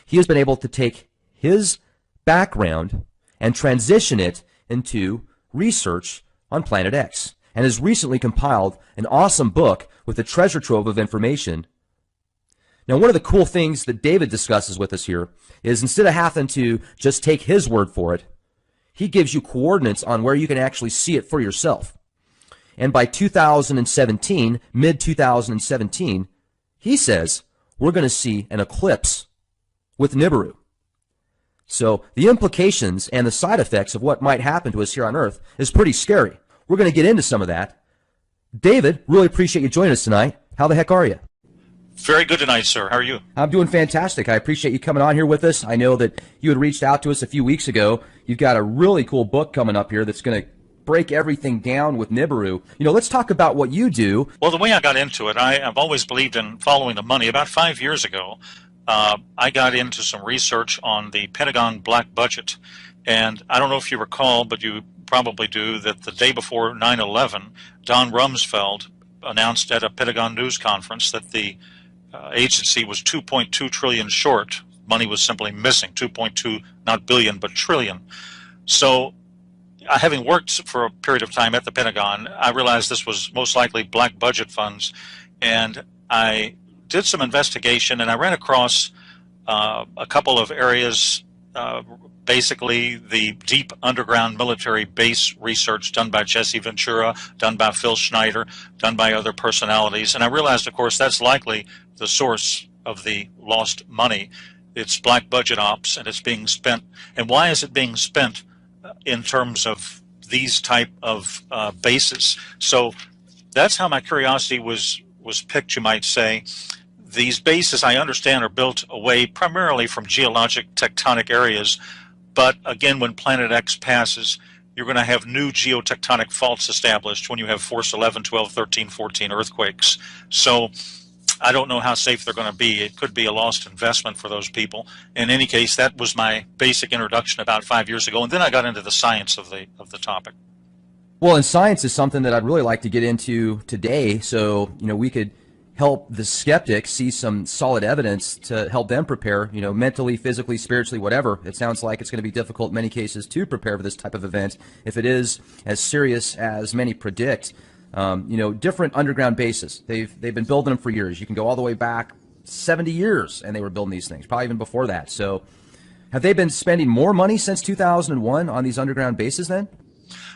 he has been able to take his background and transition it into research on Planet X, and has recently compiled an awesome book with a treasure trove of information. Now, one of the cool things that David discusses with us here is instead of having to just take his word for it, he gives you coordinates on where you can actually see it for yourself. And by 2017, mid-2017, he says we're going to see an eclipse with Nibiru. So the implications and the side effects of what might happen to us here on Earth is pretty scary. We're going to get into some of that. David, really appreciate you joining us tonight. How the heck are you? Very good tonight, sir. How are you? I'm doing fantastic. I appreciate you coming on here with us. I know that you had reached out to us a few weeks ago. You've got a really cool book coming up here that's going to break everything down with Nibiru. You know, let's talk about what you do. Well, the way I got into it, I've always believed in following the money. About 5 years ago, I got into some research on the Pentagon black budget. And I don't know if you recall, but you probably do, that the day before 9/11, Don Rumsfeld announced at a Pentagon news conference that the agency was 2.2 trillion short. Money was simply missing, 2.2, not billion, but trillion. So having worked for a period of time at the Pentagon, I realized this was most likely black budget funds, and I did some investigation, and I ran across a couple of areas, basically the deep underground military base research done by Jesse Ventura, done by Phil Schneider, done by other personalities, and I realized, of course, that's likely the source of the lost money. It's black budget ops, and it's being spent. And why is it being spent in terms of these type of bases? So that's how my curiosity was picked, you might say. These bases, I understand, are built away primarily from geologic tectonic areas, but again, when Planet X passes, you're going to have new geotectonic faults established when you have force 11, 12, 13, 14 earthquakes. So I don't know how safe they're going to be. It could be a lost investment for those people. In any case, that was my basic introduction about 5 years ago, and then I got into the science of the topic. Well, and science is something that I'd really like to get into today, so we could help the skeptic see some solid evidence to help them prepare, mentally, physically, spiritually, whatever. It sounds like it's going to be difficult in many cases to prepare for this type of event if it is as serious as many predict. Different underground bases. They've been building them for years. You can go all the way back 70 years, and they were building these things, probably even before that. So have they been spending more money since 2001 on these underground bases then?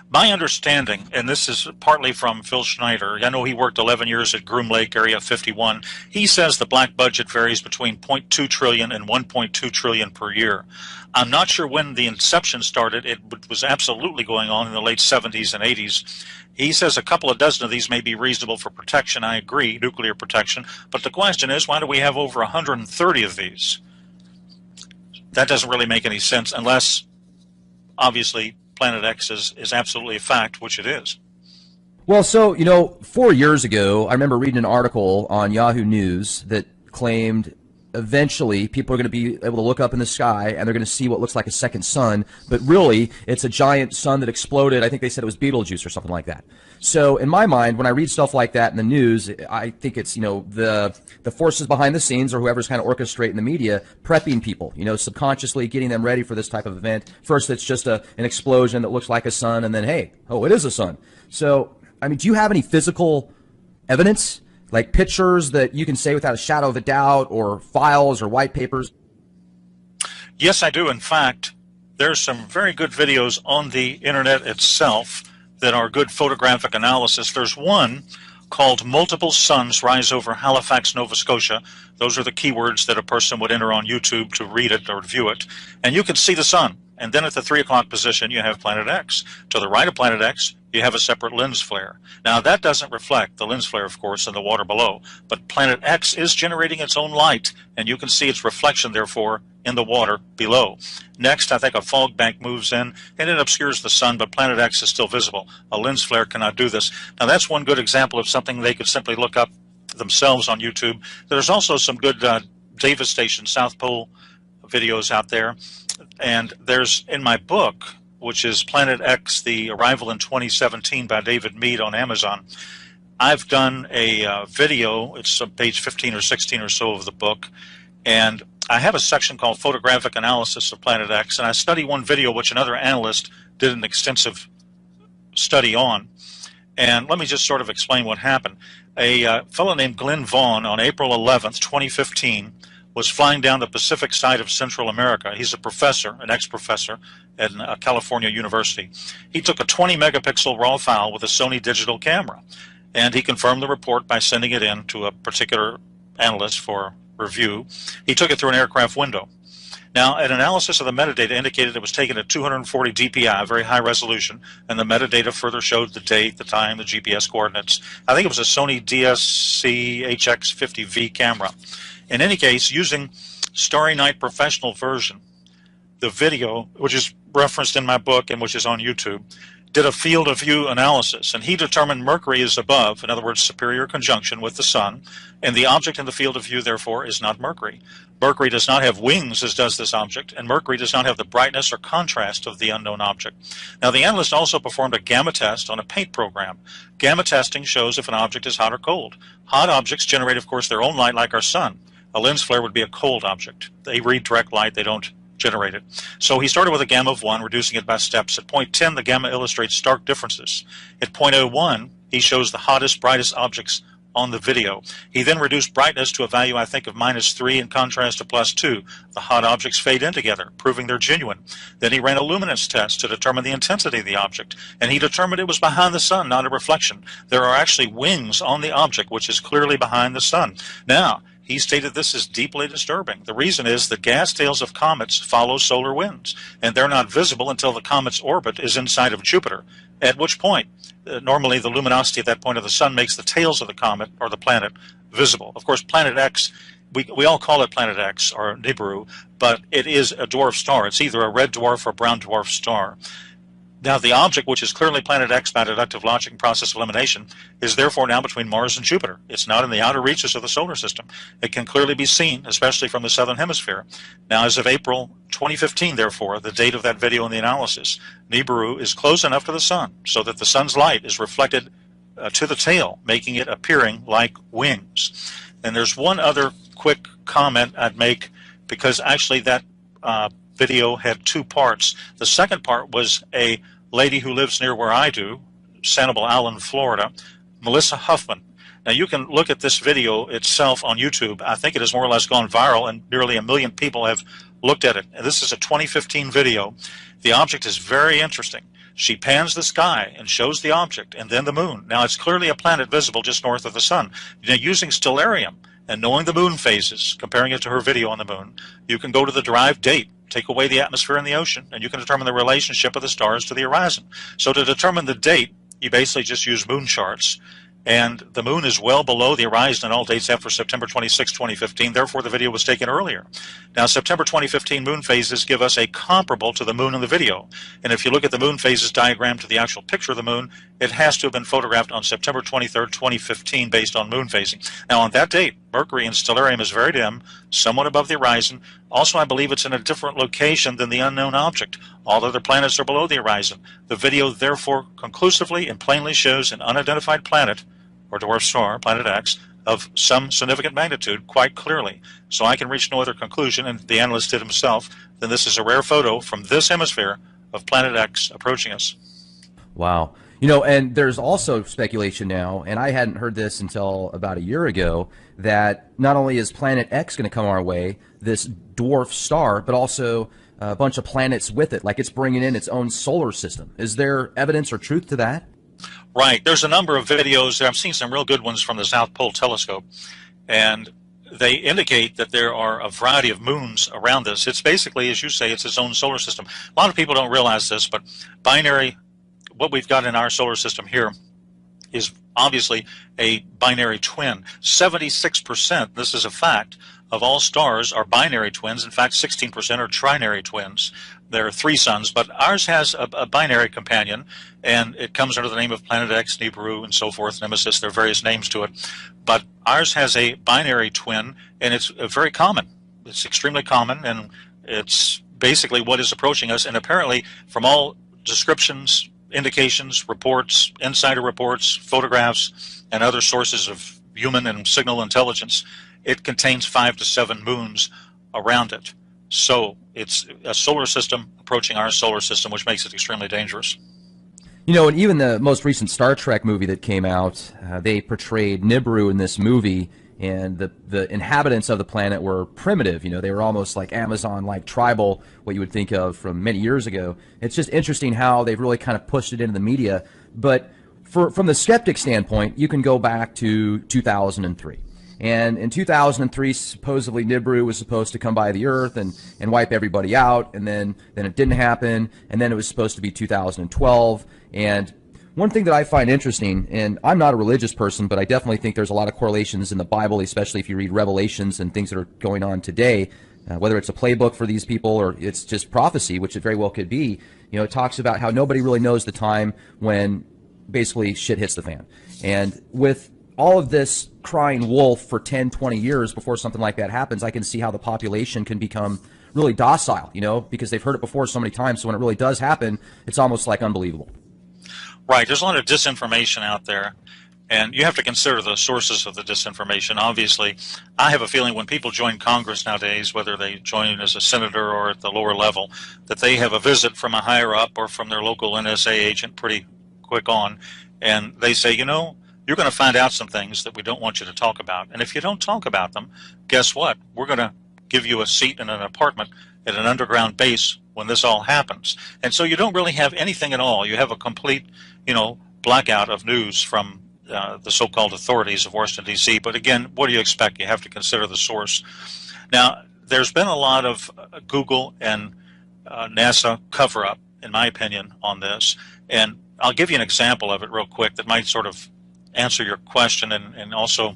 My understanding, and this is partly from Phil Schneider, I know he worked 11 years at Groom Lake, Area 51. He says the black budget varies between 0.2 trillion and 1.2 trillion per year. I'm not sure when the inception started. It was absolutely going on in the late 70s and 80s. He says a couple of dozen of these may be reasonable for protection. I agree, nuclear protection. But the question is, why do we have over 130 of these? That doesn't really make any sense unless, obviously, Planet X is absolutely a fact, which it is. Well, so, 4 years ago, I remember reading an article on Yahoo News that claimed eventually people are going to be able to look up in the sky and they're going to see what looks like a second sun, but really it's a giant sun that exploded. I think they said it was Betelgeuse or something like that. So in my mind, when I read stuff like that in the news, I think it's, the forces behind the scenes or whoever's kind of orchestrating the media, prepping people, subconsciously getting them ready for this type of event. First, it's just an explosion that looks like a sun, and then, hey, oh, it is a sun. So, do you have any physical evidence, like pictures that you can say without a shadow of a doubt, or files or white papers? Yes, I do. In fact, there's some very good videos on the internet itself that are good photographic analysis. There's one called Multiple Suns Rise Over Halifax, Nova Scotia. Those are the keywords that a person would enter on YouTube to read it or view it. And you can see the sun. And then at the 3 o'clock position, you have Planet X. To the right of Planet X, you have a separate lens flare. Now, that doesn't reflect the lens flare, of course, in the water below. But Planet X is generating its own light, and you can see its reflection, therefore, in the water below. Next, I think a fog bank moves in, and it obscures the sun, but Planet X is still visible. A lens flare cannot do this. Now, that's one good example of something they could simply look up themselves on YouTube. There's also some good Davis Station South Pole videos out there. And there's, in my book, which is Planet X, The Arrival in 2017 by David Mead on Amazon, I've done a video. It's page 15 or 16 or so of the book, and I have a section called Photographic Analysis of Planet X, and I study one video which another analyst did an extensive study on. And let me just sort of explain what happened. A fellow named Glenn Vaughn on April 11th, 2015, was flying down the Pacific side of Central America. He's a professor, an ex-professor at California University. He took a 20 megapixel raw file with a Sony digital camera, and he confirmed the report by sending it in to a particular analyst for review. He took it through an aircraft window. Now, an analysis of the metadata indicated it was taken at 240 dpi, very high resolution, and the metadata further showed the date, the time, the GPS coordinates. I think it was a Sony DSC HX50V camera. In any case, using Starry Night Professional version, the video, which is referenced in my book and which is on YouTube, did a field of view analysis, and he determined Mercury is above, in other words, superior conjunction with the Sun, and the object in the field of view, therefore, is not Mercury. Mercury does not have wings, as does this object, and Mercury does not have the brightness or contrast of the unknown object. Now, the analyst also performed a gamma test on a paint program. Gamma testing shows if an object is hot or cold. Hot objects generate, of course, their own light like our Sun. A lens flare would be a cold object. They read direct light, they don't generate it. So he started with a gamma of 1, reducing it by steps. At point 10, the gamma illustrates stark differences. At point 01, he shows the hottest, brightest objects on the video. He then reduced brightness to a value, I think, of -3 in contrast to +2. The hot objects fade in together, proving they're genuine. Then he ran a luminance test to determine the intensity of the object, and he determined it was behind the Sun, not a reflection. There are actually wings on the object, which is clearly behind the Sun. Now, he stated this is deeply disturbing. The reason is the gas tails of comets follow solar winds, and they're not visible until the comet's orbit is inside of Jupiter, at which point, normally the luminosity at that point of the Sun makes the tails of the comet or the planet visible. Of course, Planet X, we all call it Planet X or Nibiru, but it is a dwarf star. It's either a red dwarf or brown dwarf star. Now, the object, which is clearly Planet X by deductive logic and process of elimination, is therefore now between Mars and Jupiter. It's not in the outer reaches of the solar system. It can clearly be seen, especially from the southern hemisphere. Now, as of April 2015, therefore, the date of that video and the analysis, Nibiru is close enough to the Sun so that the Sun's light is reflected to the tail, making it appearing like wings. And there's one other quick comment I'd make, because actually that video had two parts. The second part was a lady who lives near where I do, Sanibel Island, Florida, Melissa Huffman. Now, you can look at this video itself on YouTube. I think it has more or less gone viral, and nearly 1 million people have looked at it. And this is a 2015 video. The object is very interesting. She pans the sky and shows the object and then the moon. Now, it's clearly a planet visible just north of the Sun. Now, using stellarium and knowing the moon phases, comparing it to her video on the moon, you can go to the derived date, take away the atmosphere and the ocean, and you can determine the relationship of the stars to the horizon. So to determine the date, you basically just use moon charts, and the moon is well below the horizon in all dates after September 26, 2015. Therefore, the video was taken earlier. Now, September 2015 moon phases give us a comparable to the moon in the video. And if you look at the moon phases diagram to the actual picture of the moon, it has to have been photographed on September 23, 2015, based on moon phasing. Now, on that date, Mercury in stellarium is very dim, somewhat above the horizon. Also, I believe it's in a different location than the unknown object. All other planets are below the horizon. The video, therefore, conclusively and plainly shows an unidentified planet, or dwarf star, Planet X, of some significant magnitude quite clearly. So I can reach no other conclusion, and the analyst did himself, than this is a rare photo from this hemisphere of Planet X approaching us. Wow. You know, and there's also speculation now, and I hadn't heard this until about a year ago, that not only is Planet X going to come our way, this dwarf star, but also a bunch of planets with it, like it's bringing in its own solar system. Is there evidence or truth to that? Right. There's a number of videos. I've seen some real good ones from the South Pole Telescope, and they indicate that there are a variety of moons around this. It's basically, as you say, it's its own solar system. A lot of people don't realize this, but binary, what we've got in our solar system here, is obviously a binary twin. 76%, this is a fact, of all stars are binary twins. In fact, 16% are trinary twins. There are three suns, but ours has a binary companion, and it comes under the name of Planet X, Nibiru, and so forth, Nemesis. There are various names to it. But ours has a binary twin, and it's very common. It's extremely common, and it's basically what is approaching us. And apparently, from all descriptions, indications, reports, insider reports, photographs, and other sources of human and signal intelligence, it contains 5 to 7 moons around it. So it's a solar system approaching our solar system, which makes it extremely dangerous. You know, and even the most recent Star Trek movie that came out, they portrayed Nibiru in this movie, and the inhabitants of the planet were primitive. You know, they were almost like Amazon-like tribal, what you would think of from many years ago. It's just interesting how they've really kind of pushed it into the media. But from the skeptic standpoint, you can go back to 2003. And in 2003, supposedly Nibiru was supposed to come by the Earth and wipe everybody out, and then it didn't happen, and then it was supposed to be 2012. And one thing that I find interesting, and I'm not a religious person, but I definitely think there's a lot of correlations in the Bible, especially if you read Revelations and things that are going on today, whether it's a playbook for these people or it's just prophecy, which it very well could be. You know, it talks about how nobody really knows the time when basically shit hits the fan. And with all of this crying wolf for 10, 20 years before something like that happens, I can see how the population can become really docile, you know, because they've heard it before so many times. So when it really does happen, it's almost like unbelievable. Right. There's a lot of disinformation out there, and you have to consider the sources of the disinformation. Obviously, I have a feeling when people join Congress nowadays, whether they join as a senator or at the lower level, that they have a visit from a higher up or from their local NSA agent pretty quick on, and they say, you know, you're going to find out some things that we don't want you to talk about. And if you don't talk about them, guess what? We're going to give you a seat in an apartment at an underground base when this all happens. And so you don't really have anything at all. You have a complete, you know, blackout of news from the so-called authorities of Washington, D.C. But again, what do you expect? You have to consider the source. Now, there's been a lot of Google and NASA cover-up, in my opinion, on this. And I'll give you an example of it real quick that might sort of answer your question and also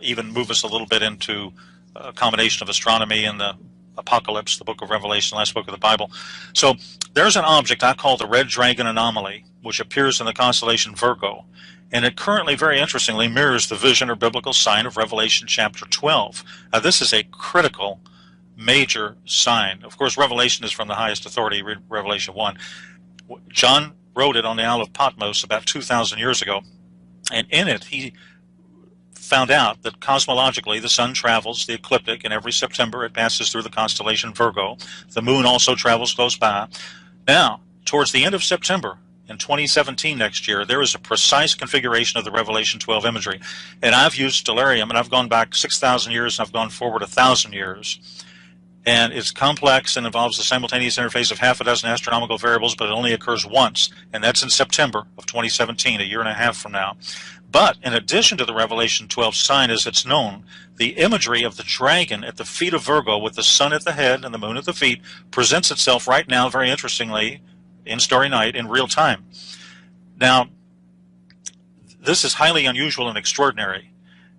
even move us a little bit into a combination of astronomy and the apocalypse, the book of Revelation, last book of the Bible. So there's an object I call the Red Dragon Anomaly, which appears in the constellation Virgo. And it currently, very interestingly, mirrors the vision or biblical sign of Revelation chapter 12. Now, this is a critical, major sign. Of course, Revelation is from the highest authority, Revelation 1. John wrote it on the Isle of Patmos about 2,000 years ago, and in it he found out that cosmologically the sun travels the ecliptic, and every September it passes through the constellation Virgo. The moon also travels close by. Now, towards the end of September in 2017 next year, there is a precise configuration of the Revelation 12 imagery, and I've used stellarium, and I've gone back 6,000 years, and I've gone forward 1,000 years. And it's complex and involves the simultaneous interface of half a dozen astronomical variables, but it only occurs once, and that's in September of 2017, a year and a half from now. But in addition to the Revelation 12 sign as it's known, the imagery of the dragon at the feet of Virgo with the sun at the head and the moon at the feet presents itself right now, very interestingly, in Starry Night in real time. Now, this is highly unusual and extraordinary.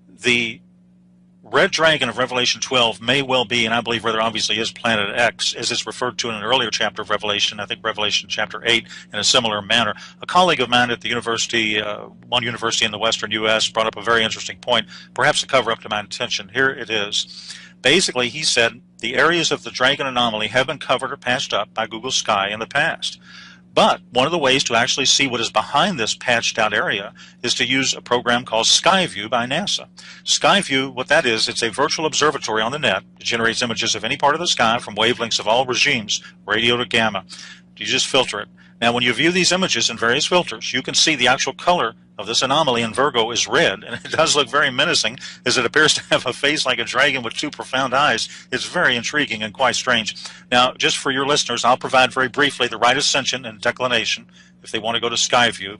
The Red Dragon of Revelation 12 may well be, and I believe rather obviously is, Planet X, as is referred to in an earlier chapter of Revelation, I think Revelation chapter 8, in a similar manner. A colleague of mine at the university, one university in the western U.S., brought up a very interesting point, perhaps a cover-up to my intention. Here it is. Basically, he said the areas of the Dragon anomaly have been covered or patched up by Google Sky in the past. But one of the ways to actually see what is behind this patched out area is to use a program called Skyview by NASA. Skyview, what that is, it's a virtual observatory on the net. It generates images of any part of the sky from wavelengths of all regimes, radio to gamma. You just filter it. Now, when you view these images in various filters, you can see the actual color of this anomaly in Virgo is red, and it does look very menacing as it appears to have a face like a dragon with two profound eyes. It's very intriguing and quite strange. Now, just for your listeners, I'll provide very briefly the right ascension and declination if they want to go to Skyview.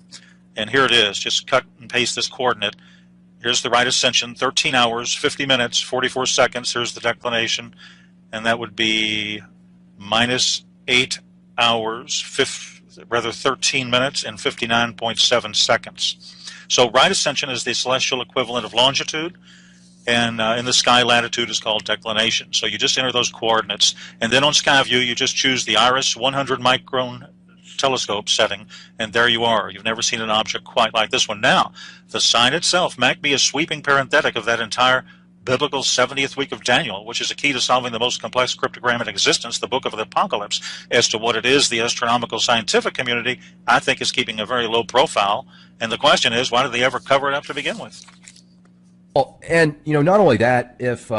And here it is. Just cut and paste this coordinate. Here's the right ascension, 13 hours, 50 minutes, 44 seconds. Here's the declination, and that would be minus 8 hours, 13 minutes and 59.7 seconds. So right ascension is the celestial equivalent of longitude, and in the sky latitude is called declination. So you just enter those coordinates, and then on Skyview you just choose the Iris 100 micron telescope setting, and there you are. You've never seen an object quite like this one. Now, the sign itself might be a sweeping parenthetic of that entire biblical 70th week of Daniel, which is a key to solving the most complex cryptogram in existence, the book of the Apocalypse. As to what it is, the astronomical scientific community, I think, is keeping a very low profile. And the question is, why did they ever cover it up to begin with? Oh, and not only that, if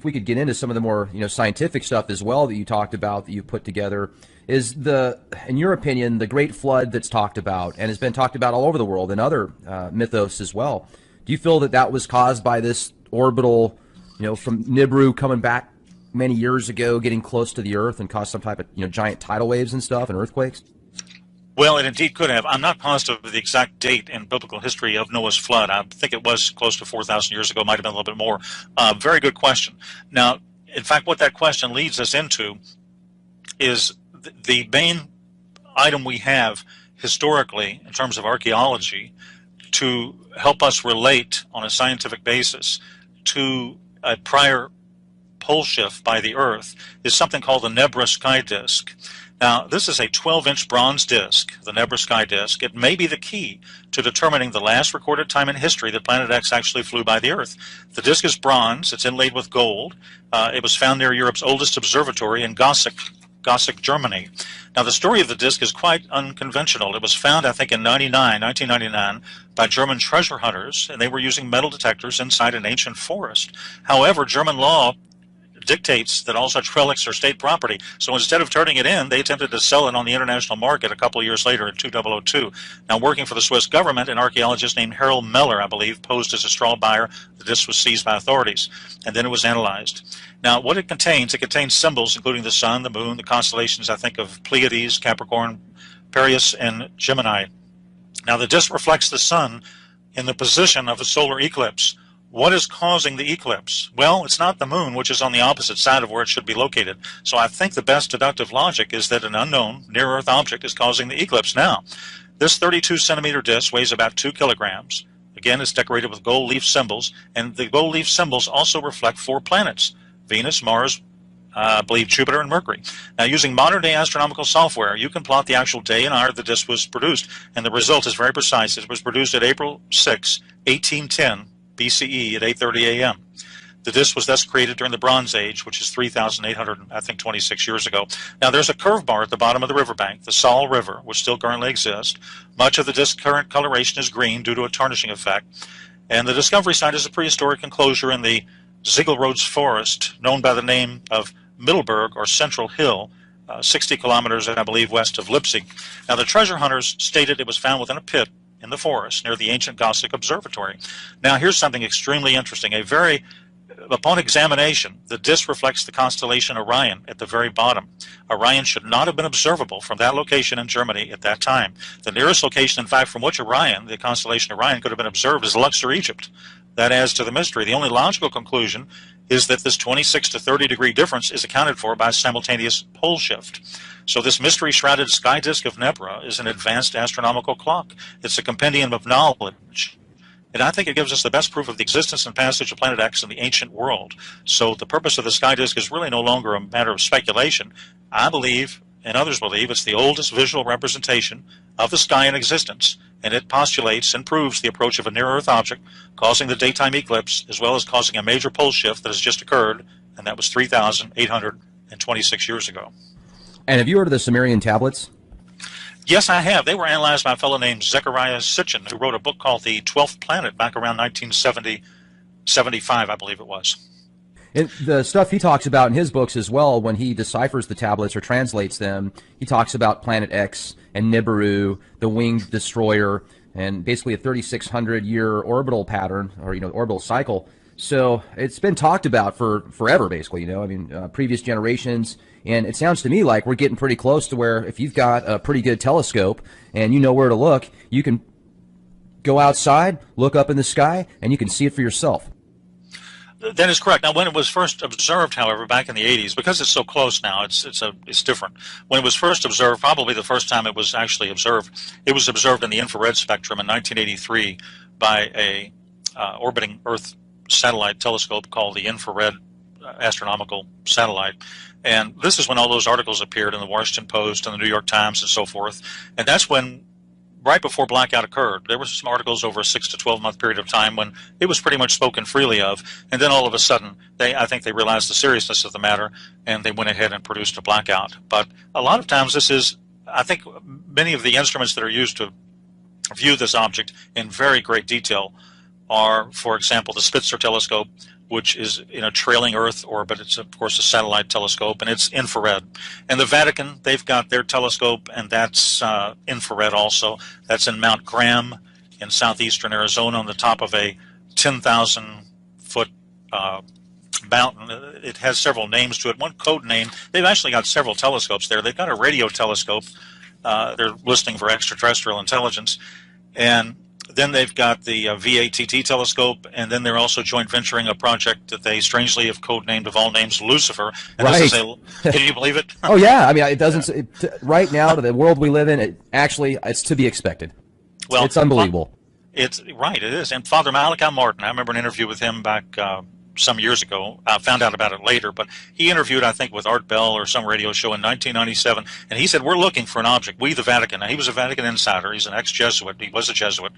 we could get into some of the more scientific stuff as well that you talked about that you put together, is in your opinion, the Great Flood that's talked about and has been talked about all over the world and other mythos as well. Do you feel that that was caused by this orbital, from Nibiru coming back many years ago, getting close to the Earth and caused some type of giant tidal waves and stuff and earthquakes? Well, it indeed could have. I'm not positive of the exact date in biblical history of Noah's flood. I think it was close to 4,000 years ago. Might have been a little bit more. Very good question. Now, in fact, what that question leads us into is the main item we have historically in terms of archaeology to help us relate on a scientific basis to a prior pole shift by the Earth is something called the Nebra sky disk. Now, this is a 12-inch bronze disk, the Nebra sky disk. It may be the key to determining the last recorded time in history that Planet X actually flew by the Earth. The disk is bronze. It's inlaid with gold. It was found near Europe's oldest observatory in Gossig, Germany. Now, the story of the disk is quite unconventional. It was found, I think, in 1999, by German treasure hunters, and they were using metal detectors inside an ancient forest. However, German law dictates that all such relics are state property. So instead of turning it in, they attempted to sell it on the international market a couple of years later in 2002. Now, working for the Swiss government, an archaeologist named Harold Meller, I believe, posed as a straw buyer. The disc was seized by authorities, and then it was analyzed. Now, what it contains symbols including the sun, the moon, the constellations, I think, of Pleiades, Capricorn, Piraeus, and Gemini. Now, the disc reflects the sun in the position of a solar eclipse. What is causing the eclipse? Well, it's not the moon, which is on the opposite side of where it should be located. So I think the best deductive logic is that an unknown near-Earth object is causing the eclipse. Now, this 32-centimeter disk weighs about 2 kilograms. Again, it's decorated with gold leaf symbols, and the gold leaf symbols also reflect 4 planets: Venus, Mars, I believe Jupiter, and Mercury. Now, using modern-day astronomical software, you can plot the actual day and hour the disk was produced, and the result is very precise. It was produced at April 6, 1810, BCE at 8:30 a.m. The disk was thus created during the Bronze Age, which is 3,826 years ago. Now, there's a curved bar at the bottom of the riverbank, the Saal River, which still currently exists. Much of the disk's current coloration is green due to a tarnishing effect. And the discovery site is a prehistoric enclosure in the Ziegelrodes Forest, known by the name of Mittelberg or Central Hill, 60 kilometers, I believe, west of Leipzig. Now, the treasure hunters stated it was found within a pit in the forest near the ancient Gossig Observatory. Now, here's something extremely interesting. Upon examination, the disk reflects the constellation Orion at the very bottom. Orion should not have been observable from that location in Germany at that time. The nearest location, in fact, from which Orion, the constellation Orion, could have been observed is Luxor, Egypt. That adds to the mystery. The only logical conclusion is that this 26 to 30 degree difference is accounted for by a simultaneous pole shift. So this mystery-shrouded sky disk of Nebra is an advanced astronomical clock. It's a compendium of knowledge. And I think it gives us the best proof of the existence and passage of Planet X in the ancient world. So the purpose of the sky disk is really no longer a matter of speculation. I believe, and others believe, it's the oldest visual representation of the sky in existence. And it postulates and proves the approach of a near-Earth object causing the daytime eclipse, as well as causing a major pole shift that has just occurred, and that was 3,826 years ago. And have you heard of the Sumerian tablets? Yes, I have. They were analyzed by a fellow named Zechariah Sitchin, who wrote a book called The 12th Planet back around 1970, 75, I believe it was. And the stuff he talks about in his books as well, when he deciphers the tablets or translates them, he talks about Planet X and Nibiru, the winged destroyer, and basically a 3,600-year orbital pattern, or orbital cycle. So it's been talked about for forever, basically. Previous generations, and it sounds to me like we're getting pretty close to where if you've got a pretty good telescope and you know where to look, you can go outside, look up in the sky, and you can see it for yourself. That is correct. Now, when it was first observed, however, back in the 80s, because it's so close now, it's different. When it was first observed, probably the first time it was actually observed, it was observed in the infrared spectrum in 1983 by a orbiting Earth satellite telescope called the Infrared Astronomical Satellite. And this is when all those articles appeared in the Washington Post and the New York Times and so forth. And that's when, right before blackout occurred, there were some articles over a 6 to 12 month period of time when it was pretty much spoken freely of. And then all of a sudden, I think they realized the seriousness of the matter, and they went ahead and produced a blackout. But a lot of times I think many of the instruments that are used to view this object in very great detail are, for example, the Spitzer telescope, which is in a trailing Earth orbit. It's, of course, a satellite telescope, and it's infrared. And the Vatican, they've got their telescope, and that's infrared also. That's in Mount Graham in southeastern Arizona on the top of a 10,000-foot mountain. It has several names to it. One code name, they've actually got several telescopes there. They've got a radio telescope. They're listening for extraterrestrial intelligence. And then they've got the VATT telescope, and then they're also joint venturing a project that they strangely have codenamed, of all names, Lucifer. And right. This is can you believe it? Oh, yeah. I mean, it doesn't. Right now, to the world we live in, it's to be expected. Well, it's unbelievable. It's right. It is. And Father Malachi Martin, I remember an interview with him back some years ago. I found out about it later, but he interviewed, I think, with Art Bell or some radio show in 1997, and he said, we're looking for an object. We, the Vatican. Now, he was a Vatican insider. He's an ex-Jesuit. He was a Jesuit.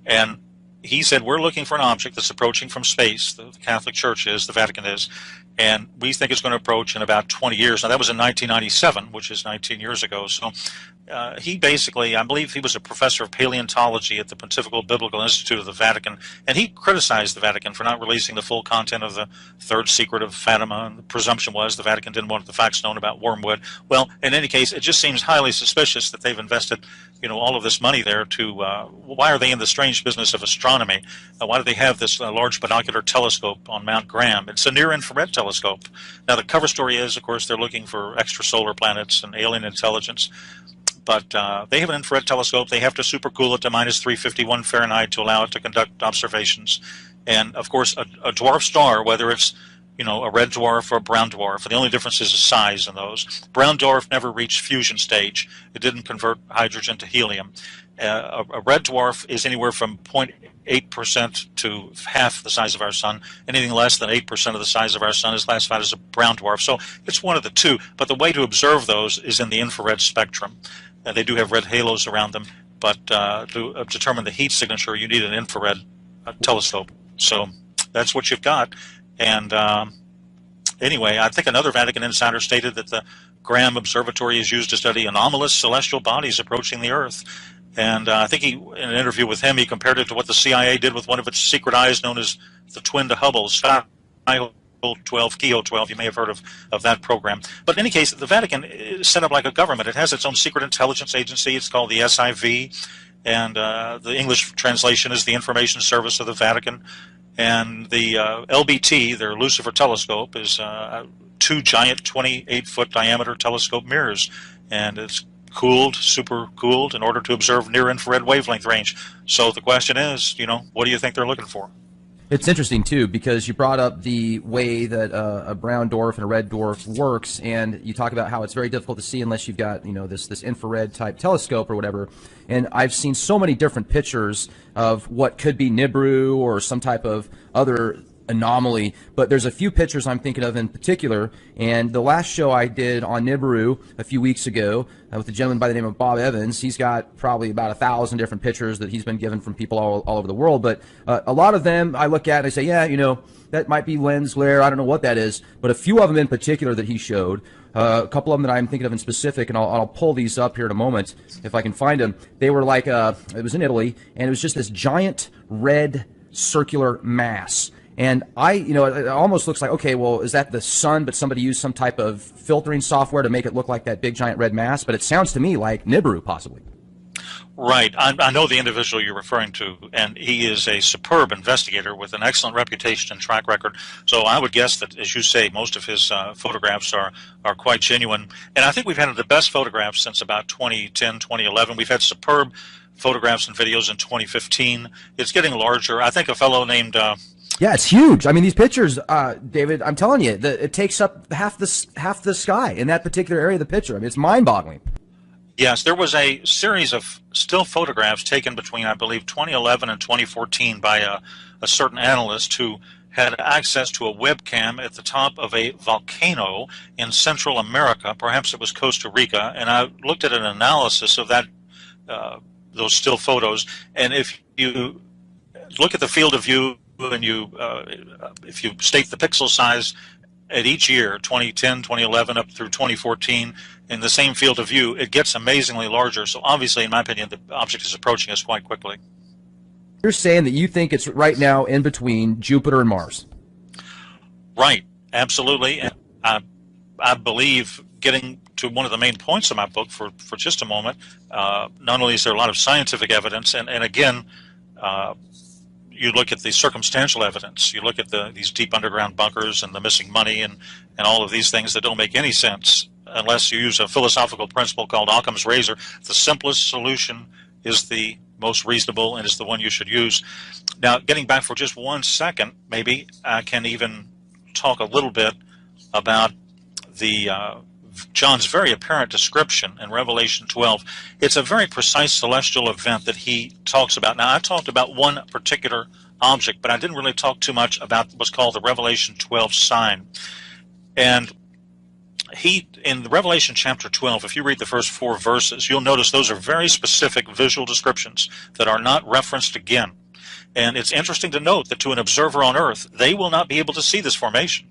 And he said, we're looking for an object that's approaching from space. The Catholic Church is, the Vatican is, and we think it's going to approach in about 20 years. Now, that was in 1997, which is 19 years ago. So he basically, I believe he was a professor of paleontology at the Pontifical Biblical Institute of the Vatican, and he criticized the Vatican for not releasing the full content of the third secret of Fatima, and the presumption was the Vatican didn't want the facts known about wormwood. Well, in any case, it just seems highly suspicious that they've invested, all of this money there to, why are they in the strange business of astronomy? Why do they have this large binocular telescope on Mount Graham? It's a near-infrared telescope. Now, the cover story is, of course, they're looking for extrasolar planets and alien intelligence. But they have an infrared telescope. They have to supercool it to minus 351 Fahrenheit to allow it to conduct observations. And, of course, a dwarf star, whether it's, a red dwarf or a brown dwarf, and the only difference is the size in those. Brown dwarf never reached fusion stage. It didn't convert hydrogen to helium. A red dwarf is anywhere from 0.8% to half the size of our sun. Anything less than 8% of the size of our sun is classified as a brown dwarf. So it's one of the two. But the way to observe those is in the infrared spectrum. They do have red halos around them, but to determine the heat signature, you need an infrared telescope. So that's what you've got. And anyway, I think another Vatican insider stated that the Graham Observatory is used to study anomalous celestial bodies approaching the Earth. And I think in an interview with him, he compared it to what the CIA did with one of its secret eyes known as the twin to Hubble's Sky 12, Keo 12. You may have heard of that program. But in any case, the Vatican is set up like a government. It has its own secret intelligence agency. It's called the SIV. And the English translation is the Information Service of the Vatican. And the LBT, their Lucifer telescope, is two giant 28-foot diameter telescope mirrors. And it's cooled, super cooled, in order to observe near-infrared wavelength range. So the question is, what do you think they're looking for? It's interesting, too, because you brought up the way that a brown dwarf and a red dwarf works, and you talk about how it's very difficult to see unless you've got, this infrared-type telescope or whatever. And I've seen so many different pictures of what could be Nibiru or some type of other anomaly, but there's a few pictures I'm thinking of in particular, and the last show I did on Nibiru a few weeks ago with a gentleman by the name of Bob Evans, he's got probably about 1,000 different pictures that he's been given from people all over the world, but a lot of them I look at and I say, yeah, that might be lens glare, I don't know what that is, but a few of them in particular that he showed, a couple of them that I'm thinking of in specific, and I'll pull these up here in a moment if I can find them. They were like, it was in Italy, and it was just this giant red circular mass. And it almost looks like, okay, well, is that the sun, but somebody used some type of filtering software to make it look like that big giant red mass? But it sounds to me like Nibiru, possibly. Right. I know the individual you're referring to, and he is a superb investigator with an excellent reputation and track record. So I would guess that, as you say, most of his photographs are quite genuine. And I think we've had the best photographs since about 2010, 2011. We've had superb photographs and videos in 2015. It's getting larger. I think a fellow named... Yeah, it's huge. I mean, these pictures, David, I'm telling you, it takes up half the sky in that particular area of the picture. I mean, it's mind-boggling. Yes, there was a series of still photographs taken between, I believe, 2011 and 2014 by a certain analyst who had access to a webcam at the top of a volcano in Central America. Perhaps it was Costa Rica. And I looked at an analysis of that, those still photos. And if you look at the field of view, and if you state the pixel size at each year, 2010, 2011, up through 2014, in the same field of view, it gets amazingly larger. So obviously, in my opinion, the object is approaching us quite quickly. You're saying that you think it's right now in between Jupiter and Mars. Right, absolutely. And I believe, getting to one of the main points of my book for just a moment, not only is there a lot of scientific evidence, and again, you look at the circumstantial evidence, you look at these deep underground bunkers and the missing money and all of these things that don't make any sense unless you use a philosophical principle called Occam's razor. The simplest solution is the most reasonable and is the one you should use. Now, getting back for just 1 second, maybe I can even talk a little bit about the John's very apparent description in Revelation 12. It's a very precise celestial event that he talks about. Now, I talked about one particular object, but I didn't really talk too much about what's called the Revelation 12 sign. And in the Revelation chapter 12, if you read the first 4 verses, you'll notice those are very specific visual descriptions that are not referenced again. And it's interesting to note that to an observer on Earth, they will not be able to see this formation.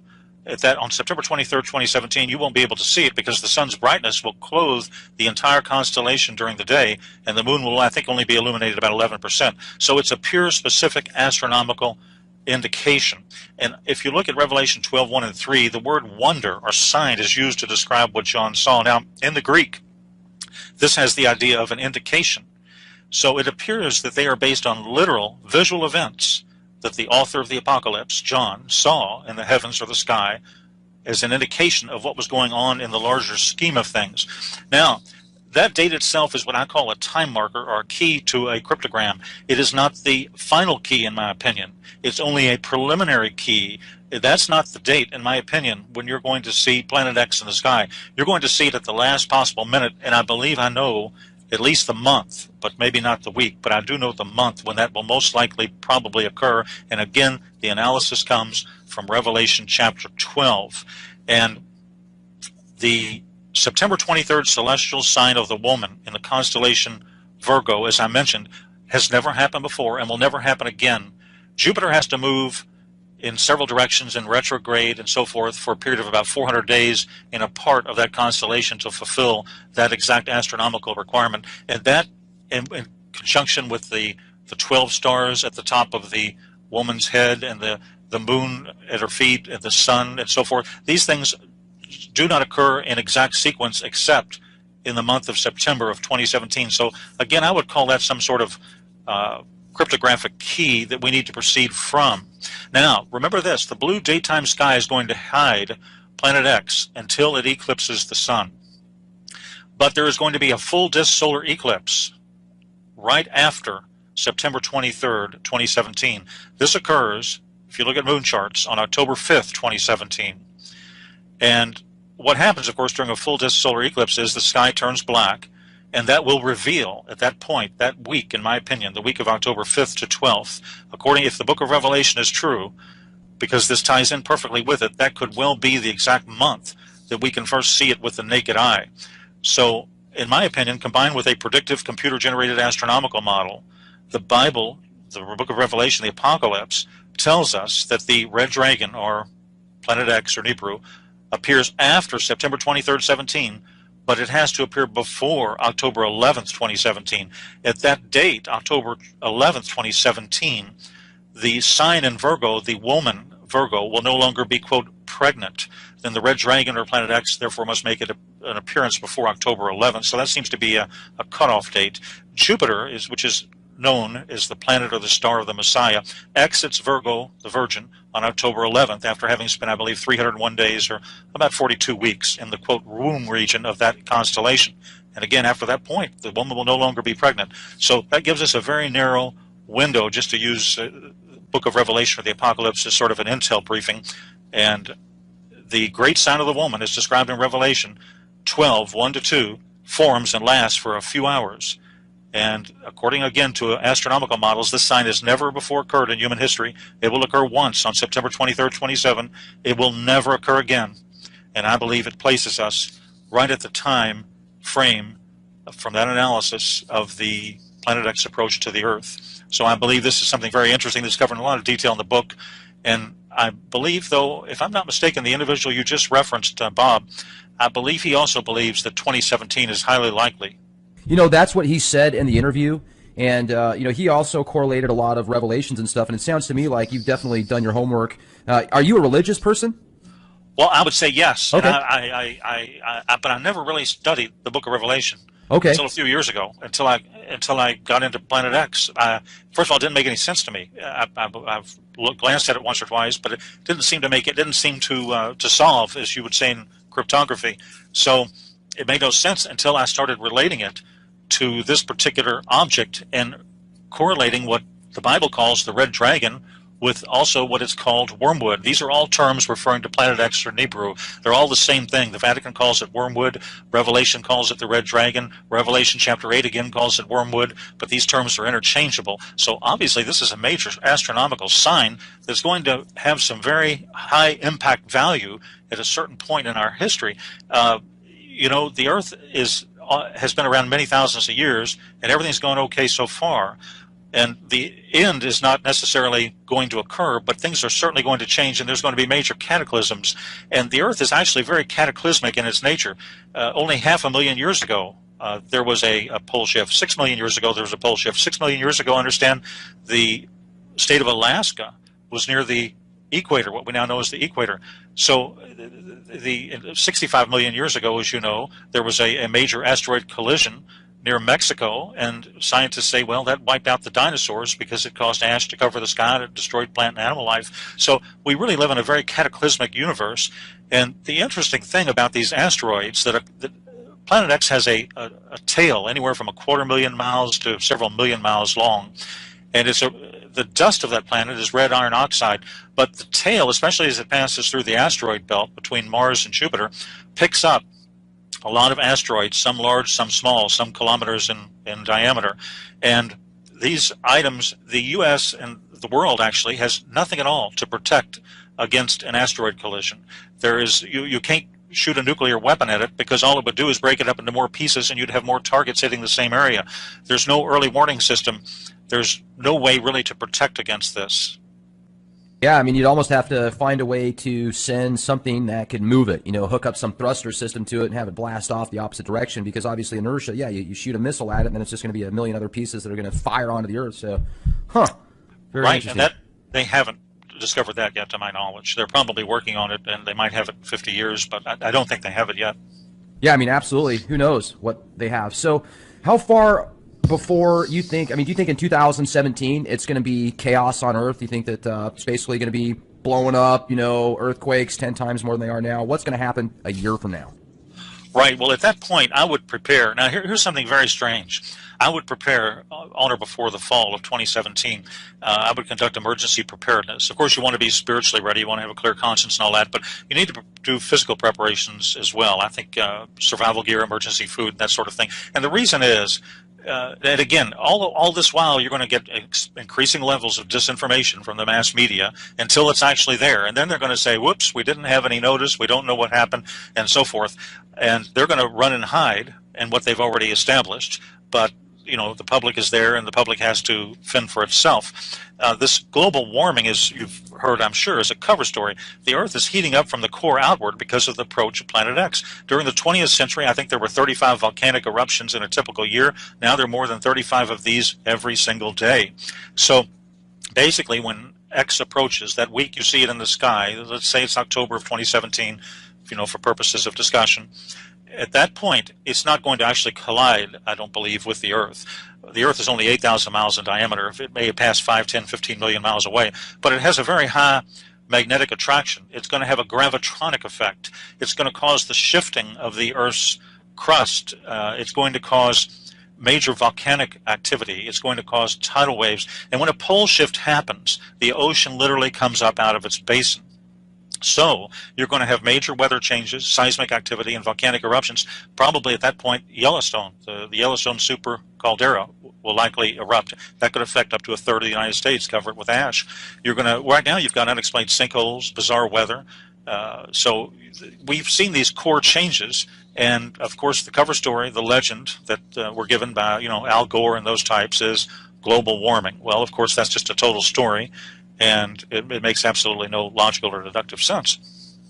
That on September 23rd, 2017, you won't be able to see it because the sun's brightness will clothe the entire constellation during the day, and the moon will, I think, only be illuminated about 11%. So it's a pure, specific astronomical indication. And if you look at Revelation 12, 1 and 3, the word wonder or sign is used to describe what John saw. Now, in the Greek, this has the idea of an indication. So it appears that they are based on literal visual events that the author of the Apocalypse, John, saw in the heavens or the sky as an indication of what was going on in the larger scheme of things. Now, that date itself is what I call a time marker or a key to a cryptogram. It is not the final key, in my opinion. It's only a preliminary key. That's not the date, in my opinion, when you're going to see Planet X in the sky. You're going to see it at the last possible minute, and I believe I know at least the month, but maybe not the week, but I do know the month when that will most likely probably occur. And again, the analysis comes from Revelation chapter 12. And the September 23rd celestial sign of the woman in the constellation Virgo, as I mentioned, has never happened before and will never happen again. Jupiter has to move in several directions in retrograde and so forth for a period of about 400 days in a part of that constellation to fulfill that exact astronomical requirement. And that, in conjunction with the 12 stars at the top of the woman's head and the moon at her feet and the sun and so forth, these things do not occur in exact sequence except in the month of September of 2017. So again, I would call that some sort of cryptographic key that we need to proceed from. Now, remember this, the blue daytime sky is going to hide Planet X until it eclipses the sun. But there is going to be a full disk solar eclipse right after September 23rd, 2017. This occurs, if you look at moon charts, on October 5th, 2017. And what happens, of course, during a full disk solar eclipse is the sky turns black, and that will reveal at that point, that week, in my opinion, the week of October 5th to 12th, if the book of Revelation is true, because this ties in perfectly with it, that could well be the exact month that we can first see it with the naked eye. So, in my opinion, combined with a predictive computer-generated astronomical model, the Bible, the book of Revelation, the Apocalypse, tells us that the red dragon, or Planet X, or Nibiru, appears after September 23rd, 17, but it has to appear before October 11th, 2017. At that date, October 11th, 2017, the sign in Virgo, the woman Virgo, will no longer be, quote, pregnant. Then the red dragon or Planet X therefore must make it an appearance before October 11th. So that seems to be a cutoff date. Jupiter, which is known as the planet or the star of the Messiah, exits Virgo, the Virgin, on October 11th after having spent, I believe, 301 days or about 42 weeks in the, quote, womb region of that constellation. And again, after that point, the woman will no longer be pregnant. So that gives us a very narrow window, just to use the book of Revelation or the Apocalypse as sort of an intel briefing. And the great sign of the woman, is described in Revelation 12, 1 to 2, forms and lasts for a few hours. And according, again, to astronomical models, this sign has never before occurred in human history. It will occur once on September 23rd, 27. It will never occur again. And I believe it places us right at the time frame from that analysis of the Planet X approach to the Earth. So I believe this is something very interesting that's covered in a lot of detail in the book. And I believe, though, if I'm not mistaken, the individual you just referenced, Bob, I believe he also believes that 2017 is highly likely. You know, that's what he said in the interview. And, he also correlated a lot of revelations and stuff. And it sounds to me like you've definitely done your homework. Are you a religious person? Well, I would say yes, and Okay. but I never really studied the Book of Revelation Okay. until a few years ago, until I got into Planet X. First of all, it didn't make any sense to me. I've glanced at it once or twice, but it didn't seem to solve, as you would say in cryptography. So it made no sense until I started relating it to this particular object and correlating what the Bible calls the red dragon with also what is called wormwood. These are all terms referring to Planet X or Nibiru. They're all the same thing. The Vatican calls it wormwood. Revelation calls it the red dragon. Revelation chapter 8 again calls it wormwood. But these terms are interchangeable. So obviously this is a major astronomical sign that's going to have some very high impact value at a certain point in our history. The Earth has been around many thousands of years, and everything's going okay so far. And the end is not necessarily going to occur, but things are certainly going to change, and there's going to be major cataclysms. And the Earth is actually very cataclysmic in its nature. Only 500,000 years ago, there was a pole shift. 6 million years ago, there was a pole shift. 6 million years ago, understand, the state of Alaska was near the equator, what we now know as the equator. So the 65 million years ago, as you know, there was a major asteroid collision near Mexico, and scientists say, well, that wiped out the dinosaurs because it caused ash to cover the sky, it destroyed plant and animal life. So we really live in a very cataclysmic universe. And the interesting thing about these asteroids, that Planet X has a tail anywhere from 250,000 miles to several million miles long. And the dust of that planet is red iron oxide, but the tail, especially as it passes through the asteroid belt between Mars and Jupiter, picks up a lot of asteroids, some large, some small, some kilometers in diameter. And these items, the U.S. and the world actually has nothing at all to protect against an asteroid collision. You can't shoot a nuclear weapon at it because all it would do is break it up into more pieces and you'd have more targets hitting the same area. There's no early warning system. There's no way really to protect against this. Yeah, I mean, you'd almost have to find a way to send something that could move it, hook up some thruster system to it and have it blast off the opposite direction, because obviously inertia, yeah, you shoot a missile at it and then it's just going to be a million other pieces that are going to fire onto the Earth. So, very right, interesting. And they haven't discovered that yet to my knowledge. They're probably working on it, and they might have it in 50 years, but I don't think they have it yet. Yeah, I mean, absolutely. Who knows what they have. So how far before you think, do you think in 2017 it's going to be chaos on Earth? Do you think that it's basically going to be blowing up, earthquakes 10 times more than they are now? What's going to happen a year from now? Right. Well, at that point, I would prepare. Now, here's something very strange. I would prepare on or before the fall of 2017. I would conduct emergency preparedness. Of course, you want to be spiritually ready. You want to have a clear conscience and all that, but you need to do physical preparations as well. I think survival gear, emergency food, that sort of thing. And the reason is, and again, all this while, you're going to get increasing levels of disinformation from the mass media until it's actually there. And then they're going to say, whoops, we didn't have any notice, we don't know what happened, and so forth. And they're going to run and hide in what they've already established. But the public is there, and the public has to fend for itself. This global warming, as you've heard, I'm sure, is a cover story. The Earth is heating up from the core outward because of the approach of Planet X. During the 20th century, I think there were 35 volcanic eruptions in a typical year. Now there are more than 35 of these every single day. So basically, when X approaches, that week you see it in the sky, let's say it's October of 2017, for purposes of discussion, at that point, it's not going to actually collide, I don't believe, with the Earth. The Earth is only 8,000 miles in diameter. It may pass 5, 10, 15 million miles away, but it has a very high magnetic attraction. It's going to have a gravitronic effect. It's going to cause the shifting of the Earth's crust. It's going to cause major volcanic activity. It's going to cause tidal waves. And when a pole shift happens, the ocean literally comes up out of its basin. So you're going to have major weather changes, seismic activity, and volcanic eruptions. Probably at that point, Yellowstone, the Yellowstone super caldera, will likely erupt. That could affect up to a third of the United States, cover it with ash. Right now, you've got unexplained sinkholes, bizarre weather. So we've seen these core changes, and of course, the cover story, the legend that we're given by Al Gore and those types is global warming. Well, of course, that's just a total story. And it makes absolutely no logical or deductive sense.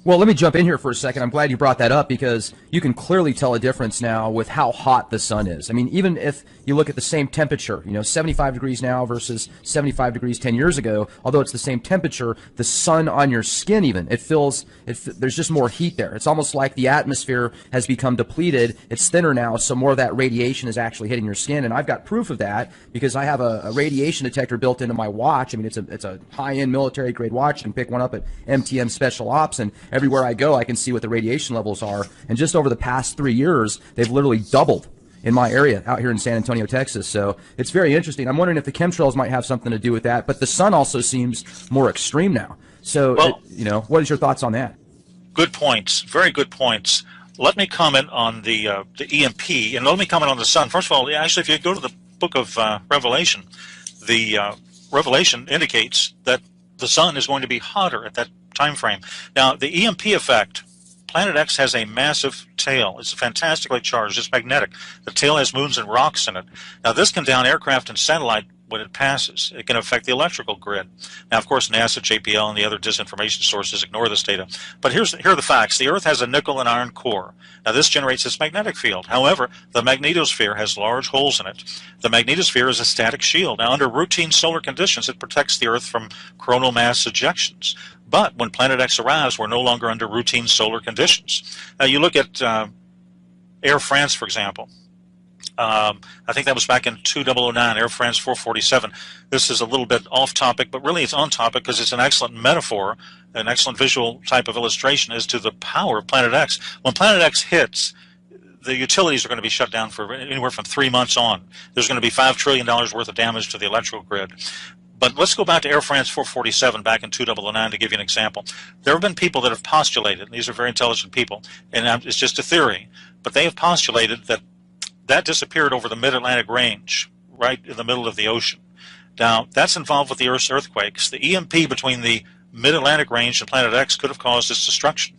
Well, let me jump in here for a second. I'm glad you brought that up because you can clearly tell a difference now with how hot the sun is. I mean, even if you look at the same temperature, 75 degrees now versus 75 degrees 10 years ago, although it's the same temperature, the sun on your skin even, there's just more heat there. It's almost like the atmosphere has become depleted. It's thinner now, so more of that radiation is actually hitting your skin. And I've got proof of that because I have a radiation detector built into my watch. I mean, it's a high-end military-grade watch. You can pick one up at MTM Special Ops, and everywhere I go, I can see what the radiation levels are. And just over the past 3 years, they've literally doubled in my area out here in San Antonio, Texas. So it's very interesting. I'm wondering if the chemtrails might have something to do with that. But the sun also seems more extreme now. So, well, what is your thoughts on that? Good points. Very good points. Let me comment on the EMP, and let me comment on the sun. First of all, actually, if you go to the book of Revelation, the Revelation indicates that the sun is going to be hotter at that time frame. Now, the EMP effect, Planet X has a massive tail. It's fantastically charged. It's magnetic. The tail has moons and rocks in it. Now, this can down aircraft and satellite when it passes. It can affect the electrical grid. Now, of course, NASA, JPL, and the other disinformation sources ignore this data. But here are the facts. The Earth has a nickel and iron core. Now, this generates this magnetic field. However, the magnetosphere has large holes in it. The magnetosphere is a static shield. Now, under routine solar conditions, it protects the Earth from coronal mass ejections. But when Planet X arrives, we're no longer under routine solar conditions. Now, you look at Air France, for example. I think that was back in 2009, Air France 447. This is a little bit off topic, but really it's on topic because it's an excellent metaphor, an excellent visual type of illustration as to the power of Planet X. When Planet X hits, the utilities are going to be shut down for anywhere from 3 months on. There's going to be $5 trillion worth of damage to the electrical grid. But let's go back to Air France 447 back in 2009 to give you an example. There have been people that have postulated, and these are very intelligent people, and it's just a theory, but they have postulated that disappeared over the mid-Atlantic range, right in the middle of the ocean. Now, that's involved with the Earth's earthquakes. The EMP between the mid-Atlantic range and Planet X could have caused its destruction.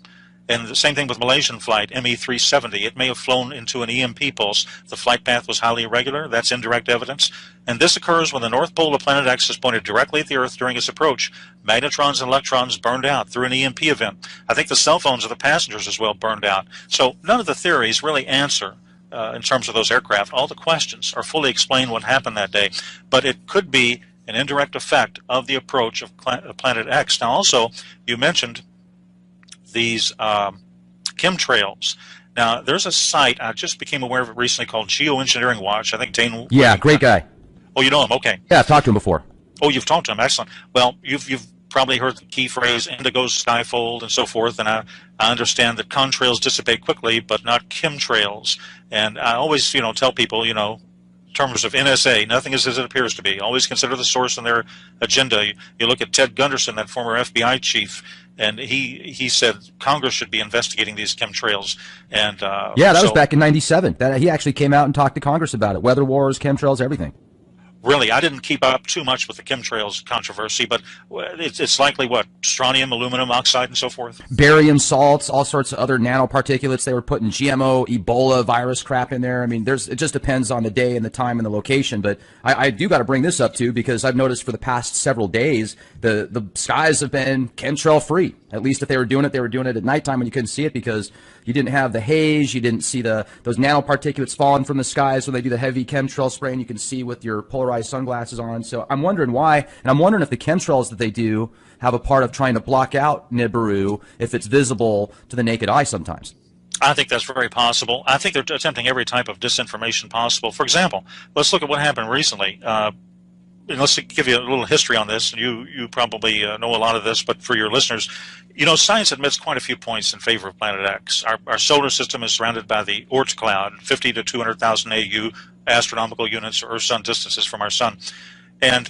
And the same thing with Malaysian flight, ME-370. It may have flown into an EMP pulse. The flight path was highly irregular. That's indirect evidence. And this occurs when the North Pole of Planet X is pointed directly at the Earth during its approach. Magnetrons and electrons burned out through an EMP event. I think the cell phones of the passengers as well burned out. So none of the theories really answer in terms of those aircraft. All the questions are fully explained what happened that day, but it could be an indirect effect of the approach of Planet X. Now, also, you mentioned these chemtrails. Now, there's a site, I just became aware of it recently, called Geoengineering Watch. I think Dane... Yeah, great guy. Oh, you know him? Okay. Yeah, I've talked to him before. Oh, you've talked to him. Excellent. Well, you've probably heard the key phrase, indigo skyfold, and so forth, and I understand that contrails dissipate quickly, but not chemtrails. And I always, tell people, in terms of NSA, nothing is as it appears to be. Always consider the source and their agenda. You look at Ted Gunderson, that former FBI chief, and he said Congress should be investigating these chemtrails. And yeah, that was back in '97. He actually came out and talked to Congress about it. Weather wars, chemtrails, everything. Really, I didn't keep up too much with the chemtrails controversy, but it's likely what? Strontium, aluminum oxide, and so forth? Barium salts, all sorts of other nanoparticulates. They were putting GMO, Ebola virus crap in there. I mean, it just depends on the day and the time and the location. But I do got to bring this up, too, because I've noticed for the past several days, the skies have been chemtrail-free. At least if they were doing it at nighttime when you couldn't see it because you didn't have the haze, you didn't see those nanoparticulates falling from the skies when they do the heavy chemtrail spraying. You can see with your polarized sunglasses on. So I'm wondering why, and I'm wondering if the chemtrails that they do have a part of trying to block out Nibiru if it's visible to the naked eye sometimes. I think that's very possible. I think they're attempting every type of disinformation possible. For example, let's look at what happened recently. And let's give you a little history on this. You probably know a lot of this, but for your listeners, science admits quite a few points in favor of Planet X. Our solar system is surrounded by the Oort cloud, 50 to 200,000 AU astronomical units or Earth-Sun distances from our sun. And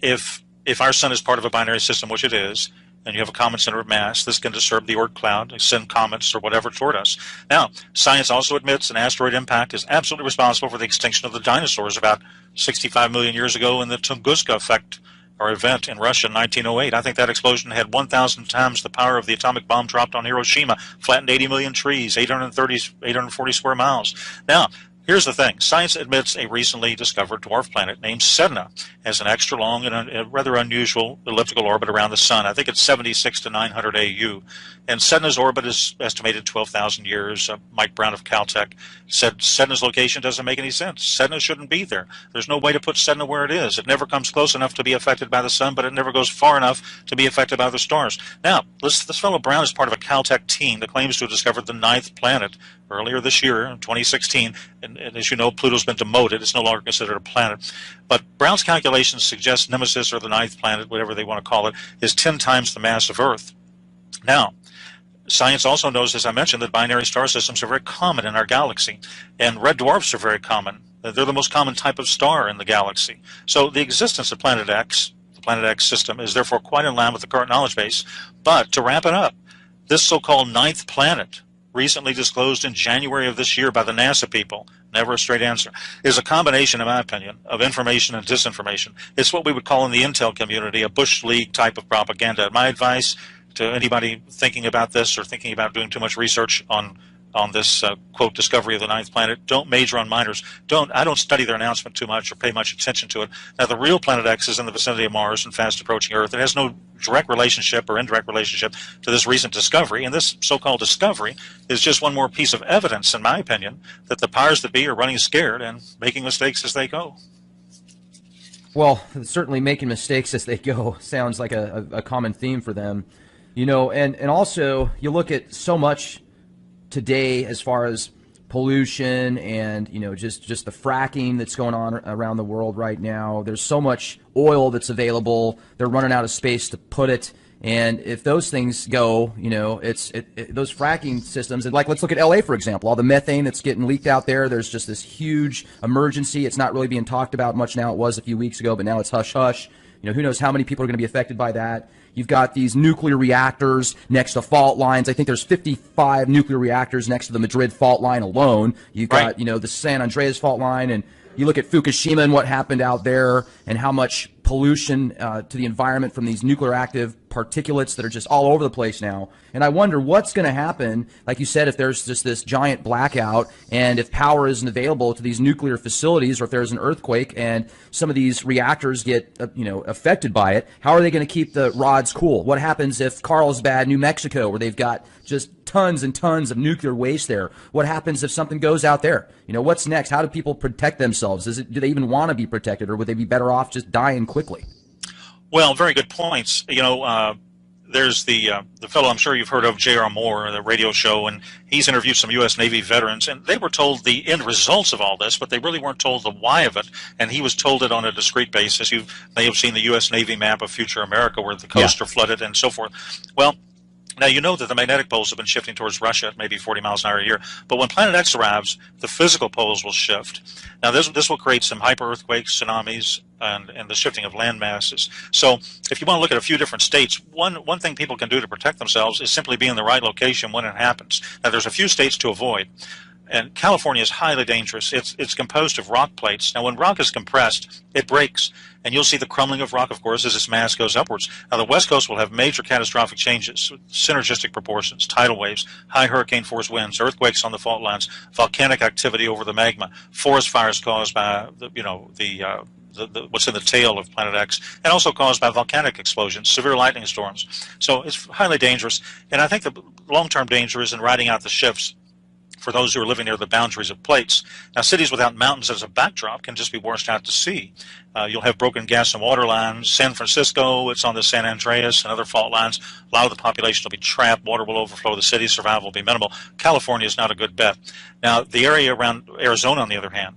if our sun is part of a binary system, which it is, and you have a common center of mass, this can disturb the Oort cloud, send comets or whatever toward us. Now, science also admits an asteroid impact is absolutely responsible for the extinction of the dinosaurs about 65 million years ago in the Tunguska effect or event in Russia in 1908. I think that explosion had 1,000 times the power of the atomic bomb dropped on Hiroshima, flattened 80 million trees, 840 square miles. Now, Here's the thing. Science admits a recently discovered dwarf planet named Sedna has an extra long and a rather unusual elliptical orbit around the sun. I think it's 76 to 900 AU. And Sedna's orbit is estimated 12,000 years. Mike Brown of Caltech said Sedna's location doesn't make any sense. Sedna shouldn't be there. There's no way to put Sedna where it is. It never comes close enough to be affected by the sun, but it never goes far enough to be affected by the stars. Now, this fellow Brown is part of a Caltech team that claims to have discovered the 9th planet earlier this year, in 2016, and as you know, Pluto's been demoted. It's no longer considered a planet. But Brown's calculations suggest Nemesis, or the 9th planet, whatever they want to call it, is 10 times the mass of Earth. Now, science also knows, as I mentioned, that binary star systems are very common in our galaxy, and red dwarfs are very common. They're the most common type of star in the galaxy. So the existence of Planet X, the Planet X system, is therefore quite in line with the current knowledge base. But to wrap it up, this so-called 9th planet, recently disclosed in January of this year by the NASA people, never a straight answer, is a combination, in my opinion, of information and disinformation. It's what we would call in the intel community a Bush League type of propaganda. My advice to anybody thinking about this or thinking about doing too much research on this, quote, discovery of the 9th planet, don't major on minors. I don't study their announcement too much or pay much attention to it. Now, the real Planet X is in the vicinity of Mars and fast approaching Earth. It has no direct relationship or indirect relationship to this recent discovery, and this so-called discovery is just one more piece of evidence, in my opinion, that the powers that be are running scared and making mistakes as they go. Well, certainly making mistakes as they go sounds like a common theme for them. You know, and also you look at so much today as far as pollution and, you know, just the fracking that's going on around the world right now. There's so much oil that's available. They're running out of space to put it. And if those things go, you know, those fracking systems, and like, let's look at LA, for example, all the methane that's getting leaked out there. There's just this huge emergency. It's not really being talked about much now. It was a few weeks ago, but now it's hush hush. You know, who knows how many people are going to be affected by that. You've got these nuclear reactors next to fault lines. I think there's 55 nuclear reactors next to the Madrid fault line alone. You've got, you know, the San Andreas fault line, and you look at Fukushima and what happened out there and how much pollution to the environment from these nuclear active particulates that are just all over the place now. And I wonder what's going to happen, like you said, if there's just this giant blackout and if power isn't available to these nuclear facilities, or if there's an earthquake and some of these reactors get, you know, affected by it. How are they going to keep the rods cool? What happens if Carlsbad, New Mexico, where they've got just tons and tons of nuclear waste there? What happens if something goes out there? You know, what's next? How do people protect themselves? Do they even want to be protected, or would they be better off just dying quickly? Well, very good points. You know, there's the fellow I'm sure you've heard of, J.R. Moore, the radio show, and he's interviewed some U.S. Navy veterans, and they were told the end results of all this, but they really weren't told the why of it, and he was told it on a discrete basis. You may have seen the U.S. Navy map of future America where the coasts are flooded and so forth. Well, now, you know that the magnetic poles have been shifting towards Russia at maybe 40 miles an hour a year, but when Planet X arrives, the physical poles will shift. Now, this will create some hyper-earthquakes, tsunamis, and the shifting of land masses. So if you want to look at a few different states, one thing people can do to protect themselves is simply be in the right location when it happens. Now, there's a few states to avoid. And California is highly dangerous. It's composed of rock plates. Now, when rock is compressed, it breaks. And you'll see the crumbling of rock, of course, as its mass goes upwards. Now, the West Coast will have major catastrophic changes, synergistic proportions, tidal waves, high hurricane-force winds, earthquakes on the fault lines, volcanic activity over the magma, forest fires caused by, what's in the tail of Planet X, and also caused by volcanic explosions, severe lightning storms. So it's highly dangerous. And I think the long-term danger is in riding out the shifts for those who are living near the boundaries of plates. Now, cities without mountains as a backdrop can just be washed out to sea. You'll have broken gas and water lines. San Francisco, it's on the San Andreas and other fault lines. A lot of the population will be trapped. Water will overflow the city. Survival will be minimal. California is not a good bet. Now, the area around Arizona, on the other hand,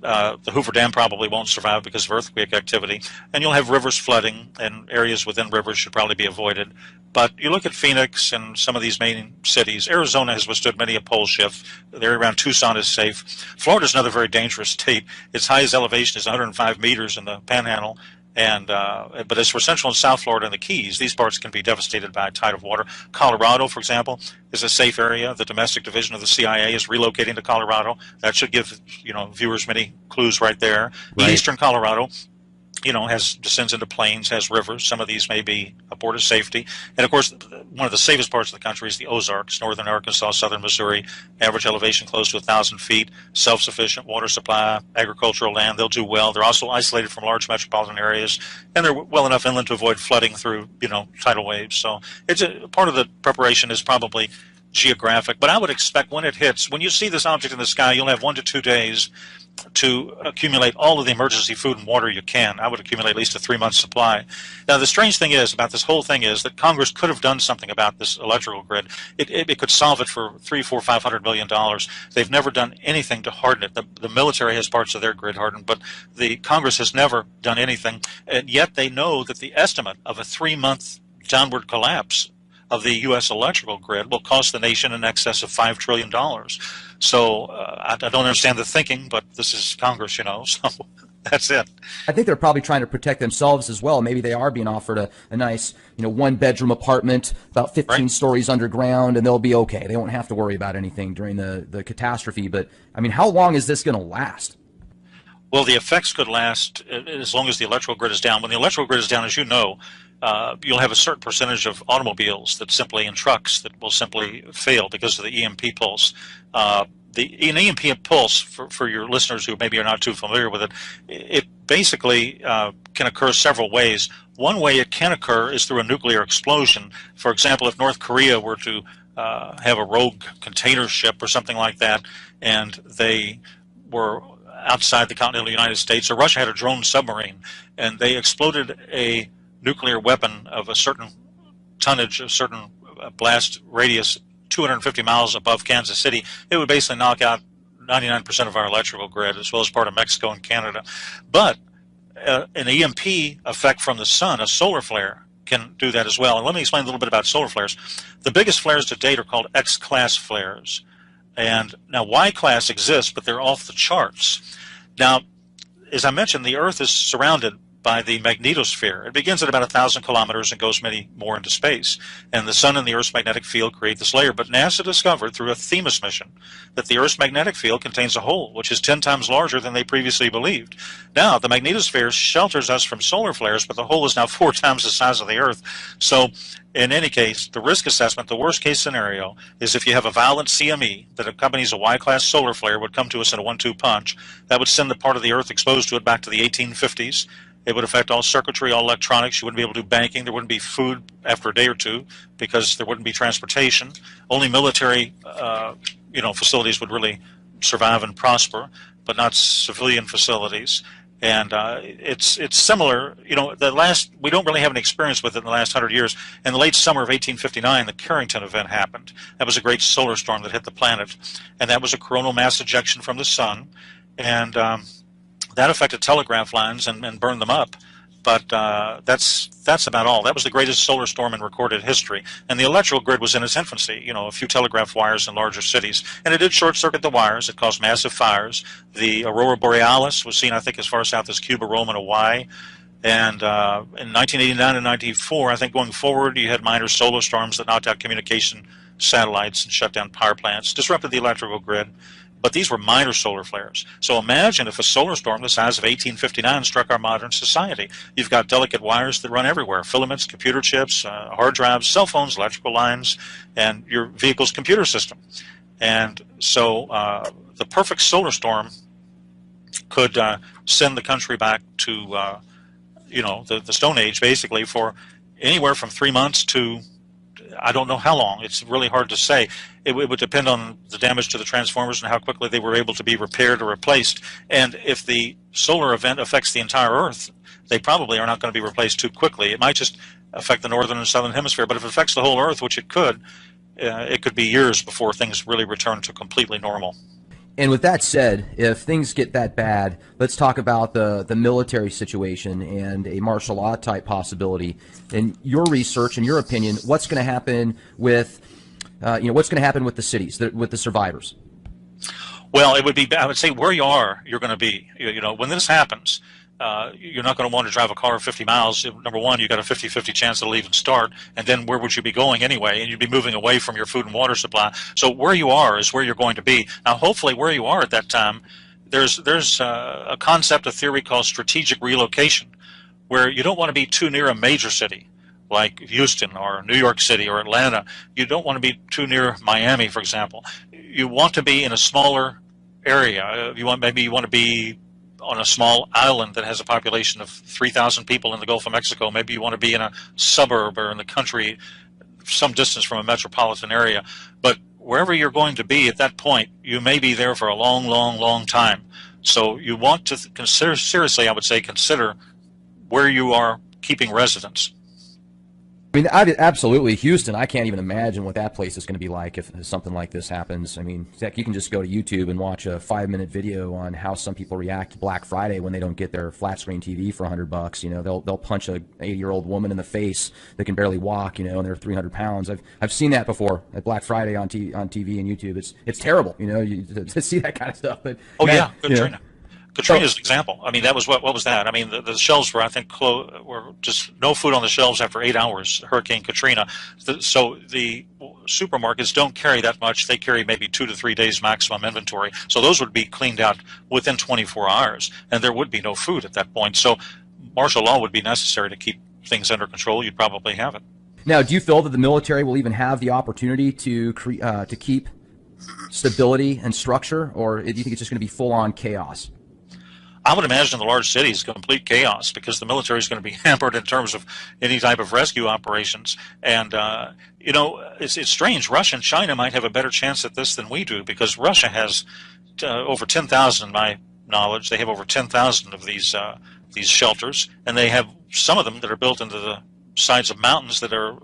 the Hoover Dam probably won't survive because of earthquake activity, and you'll have rivers flooding, and areas within rivers should probably be avoided. But you look at Phoenix and some of these main cities. Arizona has withstood many a pole shift. The area around Tucson is safe. Florida is another very dangerous state. Its highest elevation is 105 meters in the Panhandle. But as for Central and South Florida and the Keys, these parts can be devastated by a tide of water. Colorado, for example, is a safe area. The domestic division of the CIA is relocating to Colorado. That should give viewers many clues right there. Right. Eastern Colorado, descends into plains, has rivers. Some of these may be support his safety. And of course, one of the safest parts of the country is the Ozarks, northern Arkansas, southern Missouri, average elevation close to 1,000 feet, self-sufficient water supply, agricultural land. They'll do well. They're also isolated from large metropolitan areas, and they're well enough inland to avoid flooding through, tidal waves. So it's part of the preparation is probably geographic. But I would expect when it hits, when you see this object in the sky, you'll have 1 to 2 days to accumulate all of the emergency food and water you can. I would accumulate at least a 3-month supply. Now, the strange thing is about this whole thing is that Congress could have done something about this electrical grid. It could solve it for $300, $400, $500 million. They've never done anything to harden it. The military has parts of their grid hardened, but the Congress has never done anything. And yet they know that the estimate of a 3-month downward collapse of the U.S. electrical grid will cost the nation in excess of $5 trillion. So I don't understand the thinking, but this is Congress, so that's it. I think they're probably trying to protect themselves as well. Maybe they are being offered a nice, 1-bedroom apartment about 15 stories underground, and they'll be okay. They won't have to worry about anything during the catastrophe. But, how long is this going to last? Well, the effects could last as long as the electrical grid is down. When the electrical grid is down, as you know, you'll have a certain percentage of automobiles and trucks that will simply fail because of the EMP pulse. An EMP pulse, for your listeners who maybe are not too familiar with it, it basically can occur several ways. One way it can occur is through a nuclear explosion. For example, if North Korea were to have a rogue container ship or something like that, and they were outside the continental United States, or Russia had a drone submarine, and they exploded a nuclear weapon of a certain tonnage, a certain blast radius, 250 miles above Kansas City, it would basically knock out 99% of our electrical grid, as well as part of Mexico and Canada. But an EMP effect from the sun, a solar flare, can do that as well. And let me explain a little bit about solar flares. The biggest flares to date are called X-class flares. And now Y-class exists, but they're off the charts. Now, as I mentioned, the Earth is surrounded by the magnetosphere. It begins at about 1,000 kilometers and goes many more into space. And the sun and the Earth's magnetic field create this layer. But NASA discovered through a Themis mission that the Earth's magnetic field contains a hole, which is 10 times larger than they previously believed. Now, the magnetosphere shelters us from solar flares, but the hole is now 4 times the size of the Earth. So, in any case, the risk assessment, the worst case scenario, is if you have a violent CME that accompanies a Y-class solar flare would come to us in a 1-2 punch. That would send the part of the Earth exposed to it back to the 1850s. It would affect all circuitry, all electronics. You wouldn't be able to do banking. There wouldn't be food after a day or two because there wouldn't be transportation. Only military, facilities would really survive and prosper, but not civilian facilities. And it's similar. We don't really have any experience with it in the last 100 years. In the late summer of 1859, the Carrington event happened. That was a great solar storm that hit the planet, and that was a coronal mass ejection from the sun, and that affected telegraph lines and burned them up. But that's about all. That was the greatest solar storm in recorded history. And the electrical grid was in its infancy, a few telegraph wires in larger cities. And it did short-circuit the wires. It caused massive fires. The aurora borealis was seen, I think, as far south as Cuba, Rome, and Hawaii. And in 1989 and 94, I think going forward, you had minor solar storms that knocked out communication satellites and shut down power plants, disrupted the electrical grid. But these were minor solar flares. So imagine if a solar storm the size of 1859 struck our modern society. You've got delicate wires that run everywhere, filaments, computer chips, hard drives, cell phones, electrical lines, and your vehicle's computer system. And so the perfect solar storm could send the country back to, the Stone Age, basically, for anywhere from 3 months to I don't know how long. It's really hard to say. It would depend on the damage to the transformers and how quickly they were able to be repaired or replaced. And if the solar event affects the entire Earth, they probably are not going to be replaced too quickly. It might just affect the northern and southern hemisphere. But if it affects the whole Earth, which it could be years before things really return to completely normal. And with that said, if things get that bad, let's talk about the military situation and a martial law type possibility. In your research, in your opinion, what's going to happen with, what's going to happen with the cities, with the survivors? Well, I would say where you are, you're going to be. When this happens, you're not going to want to drive a car 50 miles. Number one, you've got a 50-50 chance it'll even start. And then where would you be going anyway? And you'd be moving away from your food and water supply. So where you are is where you're going to be. Now, hopefully where you are at that time, there's a concept, a theory called strategic relocation, where you don't want to be too near a major city like Houston or New York City or Atlanta. You don't want to be too near Miami, for example. You want to be in a smaller area. Maybe you want to be on a small island that has a population of 3,000 people in the Gulf of Mexico. Maybe you want to be in a suburb or in the country, some distance from a metropolitan area. But wherever you're going to be at that point, you may be there for a long, long, long time. So you want to consider, seriously, I would say, consider where you are keeping residence. I mean, absolutely, Houston. I can't even imagine what that place is going to be like if something like this happens. I mean, Zach, you can just go to YouTube and watch a 5-minute video on how some people react to Black Friday when they don't get their flat screen TV for $100. You know, they'll punch a 80-year-old woman in the face that can barely walk. You know, and they're 300 pounds. I've seen that before at Black Friday on TV and YouTube. It's terrible. You know, to see that kind of stuff. But yeah, Katrina. Katrina's an example. I mean, that was what was that? I mean, the shelves were, I think, were just no food on the shelves after 8 hours. Hurricane Katrina. So the supermarkets don't carry that much. They carry maybe 2 to 3 days maximum inventory. So those would be cleaned out within 24 hours, and there would be no food at that point. So martial law would be necessary to keep things under control. You'd probably have it. Now, do you feel that the military will even have the opportunity to keep stability and structure, or do you think it's just going to be full-on chaos? I would imagine the large cities complete chaos because the military is going to be hampered in terms of any type of rescue operations. And, you know, it's strange. Russia and China might have a better chance at this than we do because Russia has over 10,000, in my knowledge. They have over 10,000 of these shelters, and they have some of them that are built into the sides of mountains that are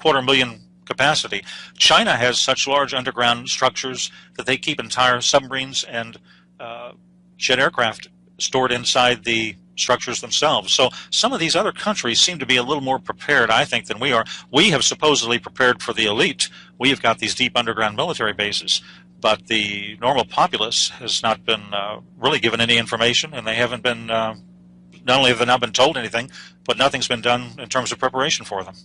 250,000 capacity. China has such large underground structures that they keep entire submarines and jet aircraft stored inside the structures themselves. So some of these other countries seem to be a little more prepared, I think, than we are. We have supposedly prepared for the elite. We have got these deep underground military bases, but the normal populace has not been really given any information, and they haven't been, not only have they not been told anything, but nothing's been done in terms of preparation for them.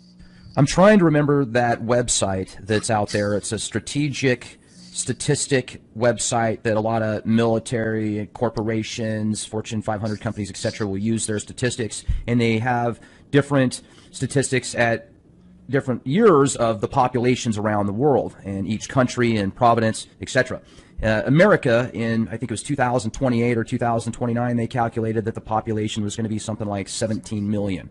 I'm trying to remember that website that's out there. It's a strategic statistic website that a lot of military corporations, Fortune 500 companies, etc., will use their statistics, and they have different statistics at different years of the populations around the world and each country and province, etc. America, in I think it was 2028 or 2029, they calculated that the population was going to be something like 17 million.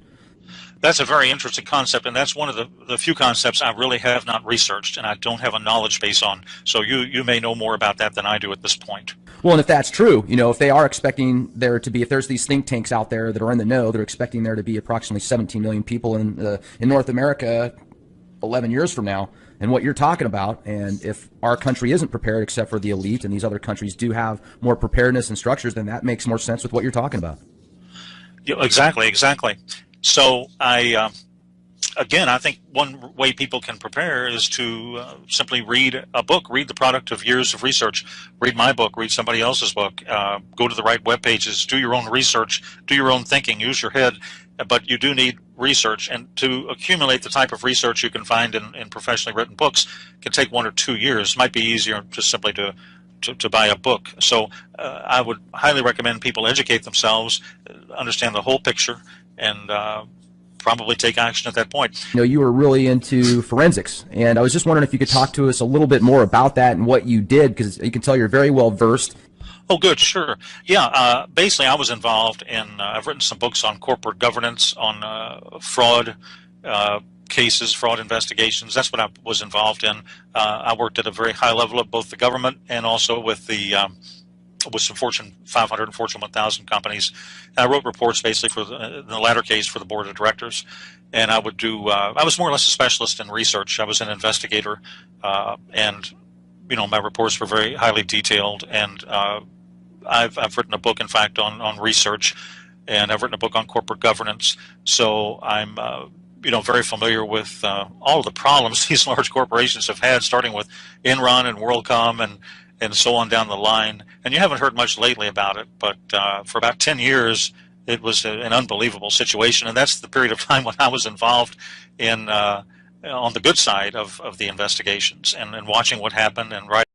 That's a very interesting concept, and that's one of the few concepts I really have not researched and I don't have a knowledge base on. So you may know more about that than I do at this point. Well, and if that's true, you know, if they are expecting there to be, if there's these think tanks out there that are in the know, they're expecting there to be approximately 17 million people in North America 11 years from now, and what you're talking about, and if our country isn't prepared except for the elite and these other countries do have more preparedness and structures, then that makes more sense with what you're talking about. Yeah, exactly. So again, I think one way people can prepare is to simply read a book, read the product of years of research, read my book, read somebody else's book, go to the right web pages, do your own research, do your own thinking, use your head, but you do need research, and to accumulate the type of research you can find in professionally written books can take 1 or 2 years. It might be easier just simply to buy a book. So I would highly recommend people educate themselves, understand the whole picture, and probably take action at that point. You know, you were really into forensics, and I was just wondering if you could talk to us a little bit more about that and what you did, because you can tell you're very well versed. Oh, good, sure. Yeah, basically I was involved in, I've written some books on corporate governance, on fraud cases, fraud investigations. That's what I was involved in. I worked at a very high level of both the government and also with some Fortune 500 and Fortune 1000 companies. I wrote reports basically for in the latter case for the board of directors, and I would do. I was more or less a specialist in research. I was an investigator, and you know my reports were very highly detailed. And I've written a book, in fact, on research, and I've written a book on corporate governance. So I'm very familiar with all of the problems these large corporations have had, starting with Enron and WorldCom and so on down the line. And you haven't heard much lately about it, but for about 10 years, it was an unbelievable situation. And that's the period of time when I was involved in on the good side of the investigations and watching what happened and writing